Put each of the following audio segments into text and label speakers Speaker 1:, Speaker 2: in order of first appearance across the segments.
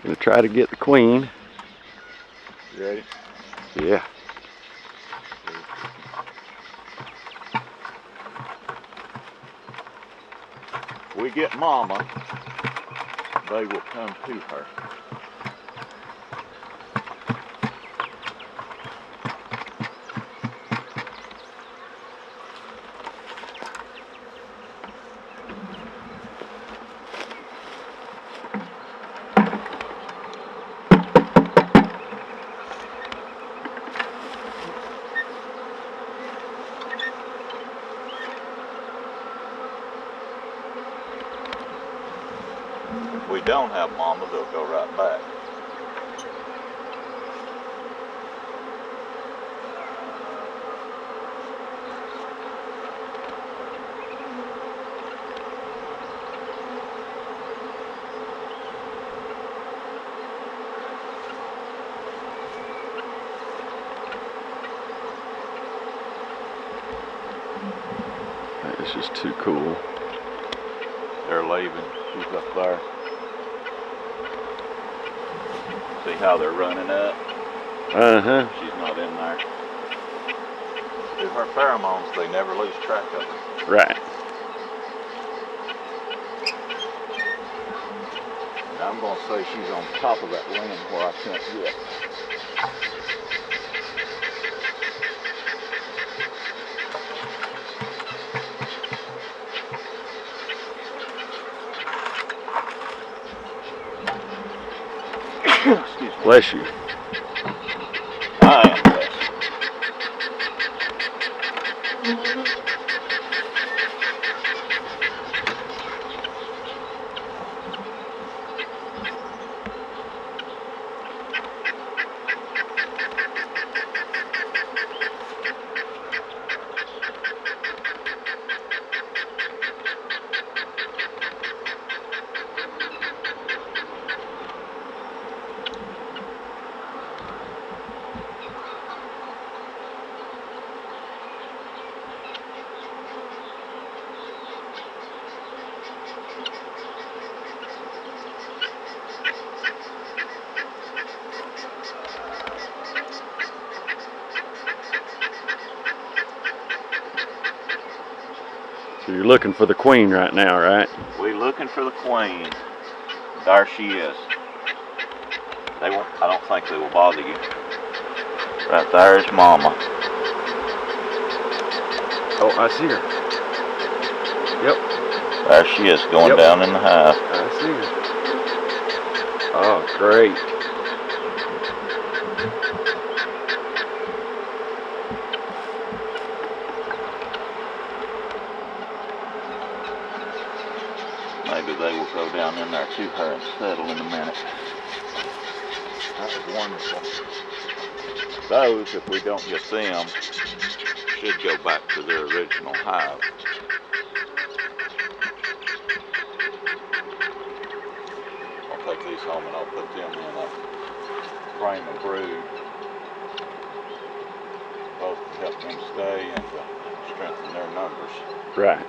Speaker 1: Gonna try to get the queen.
Speaker 2: You ready?
Speaker 1: Yeah.
Speaker 2: We get mama, they will come to her. If we don't have mama, they'll go right back.
Speaker 1: This is too cool.
Speaker 2: They're leaving. She's up there. See how they're running up?
Speaker 1: Uh-huh.
Speaker 2: She's not in there. Through her pheromones, they never lose track of her.
Speaker 1: Right.
Speaker 2: And I'm going to say she's on top of that limb where I can't get. Excuse me.
Speaker 1: Bless you.
Speaker 2: I am blessed.
Speaker 1: So you're looking for the queen right now, right?
Speaker 2: We looking for the queen. There she is. They won't. I don't think they will bother you. Right there is mama.
Speaker 1: Oh, I see her. Yep.
Speaker 2: There she is going down in the hive.
Speaker 1: I see her. Oh, great.
Speaker 2: Maybe they will go down in there to her and settle in a minute. That was wonderful. Those, if we don't get them, should go back to their original hive. I'll take these home and I'll put them in a frame of brood, both to help them stay and to strengthen their numbers.
Speaker 1: Right.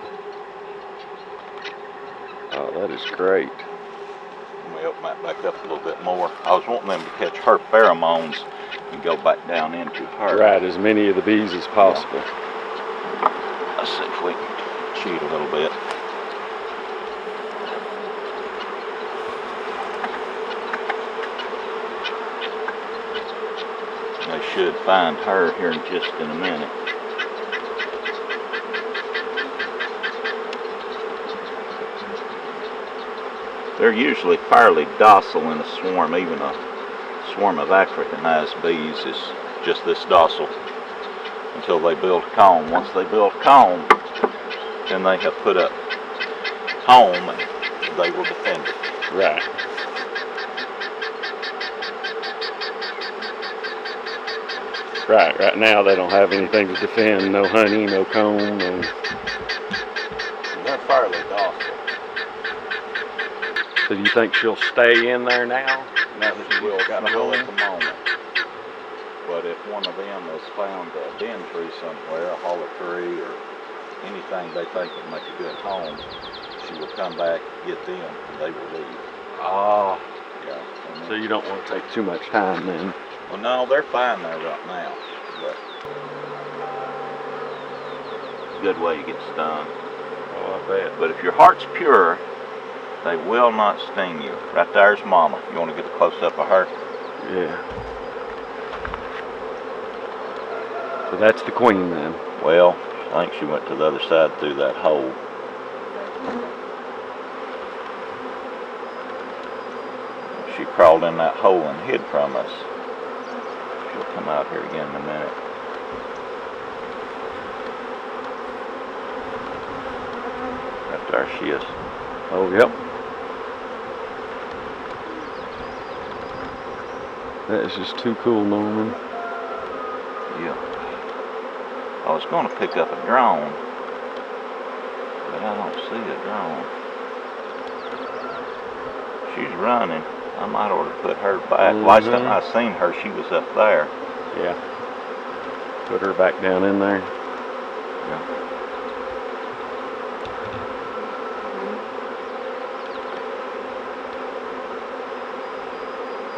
Speaker 1: Oh, that is great.
Speaker 2: Let me open that back up a little bit more. I was wanting them to catch her pheromones and go back down into her.
Speaker 1: Right, as many of the bees as possible.
Speaker 2: Yeah. Let's see if we can cheat a little bit. They should find her here in just in a minute. They're usually fairly docile in a swarm. Even a swarm of Africanized bees is just this docile until they build a comb. Once they build a comb, then they have put up home and they will defend it.
Speaker 1: Right. Right now they don't have anything to defend. No honey, no comb, no...
Speaker 2: And they're fairly docile.
Speaker 1: So do you think she'll stay in there now?
Speaker 2: Now she will at the moment. But if one of them has found a den tree somewhere, a hollow tree, or anything they think would make a good home, she will come back, get them, and they will leave.
Speaker 1: Oh.
Speaker 2: Yeah, and
Speaker 1: So you don't want to take too much time then.
Speaker 2: Well, no, they're fine there right now. But good way to get stung.
Speaker 1: Oh, I bet.
Speaker 2: But if your heart's pure, they will not sting you. Right there's Mama. You want to get a close-up of her?
Speaker 1: Yeah. So that's the queen then.
Speaker 2: Well, I think she went to the other side through that hole. She crawled in that hole and hid from us. She'll come out here again in a minute. Right there she is.
Speaker 1: Oh, yep. That is just too cool, Norman.
Speaker 2: Yeah. I was going to pick up a drone, but I don't see a drone. She's running. I might ought to put her back. Last time I seen her, she was up there.
Speaker 1: Yeah. Put her back down in there.
Speaker 2: Yeah.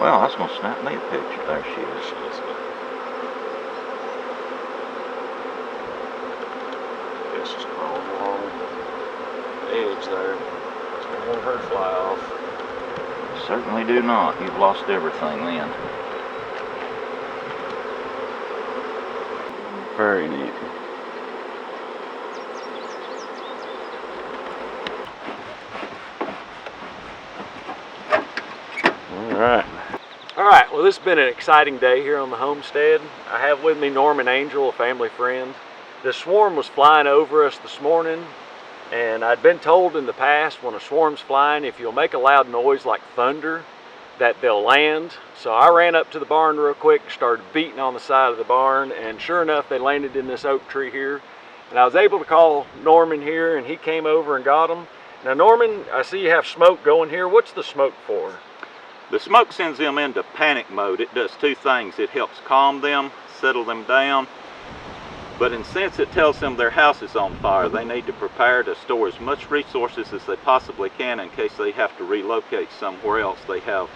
Speaker 2: Well, I was going to snap me a picture. There she is.
Speaker 1: It's just crawling along the edge there. Don't want her to fly off.
Speaker 2: Certainly do not. You've lost everything then.
Speaker 1: Very neat. All right, well, this has been an exciting day here on the homestead. I have with me Norman Angel, a family friend. The swarm was flying over us this morning, and I'd been told in the past when a swarm's flying, if you'll make a loud noise like thunder, that they'll land. So I ran up to the barn real quick, started beating on the side of the barn, and sure enough, they landed in this oak tree here. And I was able to call Norman here, and he came over and got them. Now, Norman, I see you have smoke going here. What's the smoke for?
Speaker 2: The smoke sends them into panic mode. It does two things. It helps calm them, settle them down. But in a sense, it tells them their house is on fire. They need to prepare to store as much resources as they possibly can in case they have to relocate somewhere else. They have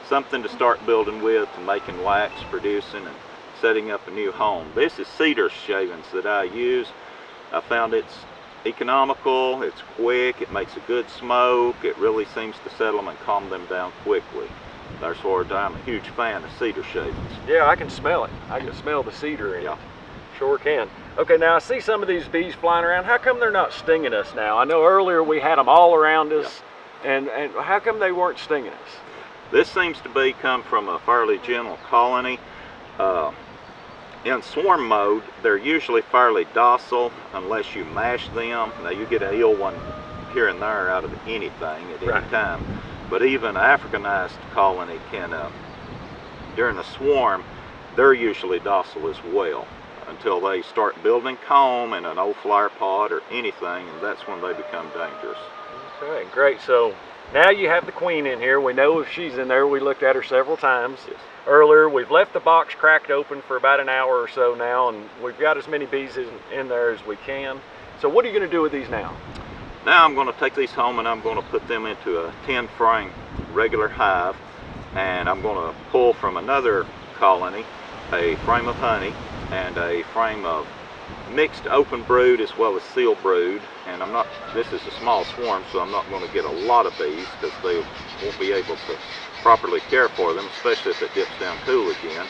Speaker 2: something to start building with, to making wax, producing, and setting up a new home. This is cedar shavings that I use. I found it's economical, it's quick, it makes a good smoke, it really seems to settle them and calm them down quickly. That's why I'm a huge fan of cedar shavings.
Speaker 1: Yeah, I can smell it. I can smell the cedar in it. Sure can. Okay, now I see some of these bees flying around. How come they're not stinging us now? I know earlier we had them all around us, and how come they weren't stinging us?
Speaker 2: This seems to come from a fairly gentle colony. In swarm mode, they're usually fairly docile unless you mash them. Now you get an ill one here and there out of anything at any time. But even an Africanized colony can, during a swarm, they're usually docile as well until they start building comb in an old flower pot or anything, and that's when they become dangerous.
Speaker 1: Okay, great. So now you have the queen in here. We know if she's in there. We looked at her several times.
Speaker 2: Yes.
Speaker 1: Earlier, we've left the box cracked open for about an hour or so now, and we've got as many bees in there as we can. So what are you going to do with these now?
Speaker 2: Now I'm going to take these home and I'm going to put them into a 10 frame regular hive, and I'm going to pull from another colony a frame of honey and a frame of mixed open brood as well as seal brood. And this is a small swarm, so I'm not going to get a lot of bees because they won't be able to properly care for them, especially if it dips down cool again.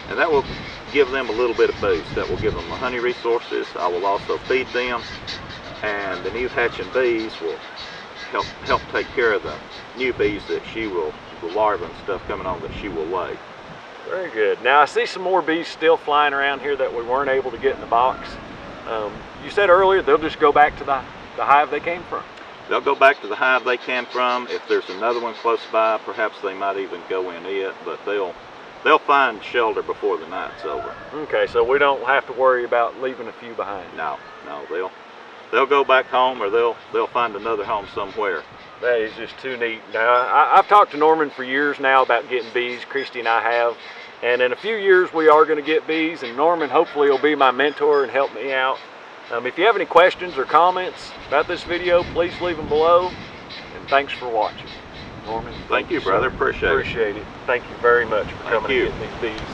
Speaker 2: And that will give them a little bit of boost. That will give them the honey resources. I will also feed them, and the new hatching bees will help take care of the new bees that the larvae and stuff coming on that she will lay.
Speaker 1: Very good. Now I see some more bees still flying around here that we weren't able to get in the box. You said earlier they'll just go back to the hive they came from.
Speaker 2: They'll go back to the hive they came from. If there's another one close by, perhaps they might even go in it, but they'll find shelter before the night's over.
Speaker 1: Okay, so we don't have to worry about leaving a few behind.
Speaker 2: No, they'll go back home, or they'll find another home somewhere.
Speaker 1: That is just too neat. Now, I've talked to Norman for years now about getting bees. Christy and I have. And in a few years, we are going to get bees, and Norman hopefully will be my mentor and help me out. If you have any questions or comments about this video, please leave them below, and thanks for watching. Norman.
Speaker 2: Thank you, brother.
Speaker 1: sir.
Speaker 2: Appreciate it.
Speaker 1: Appreciate it. Thank you very much for
Speaker 2: Thank
Speaker 1: coming
Speaker 2: you.
Speaker 1: and getting these bees.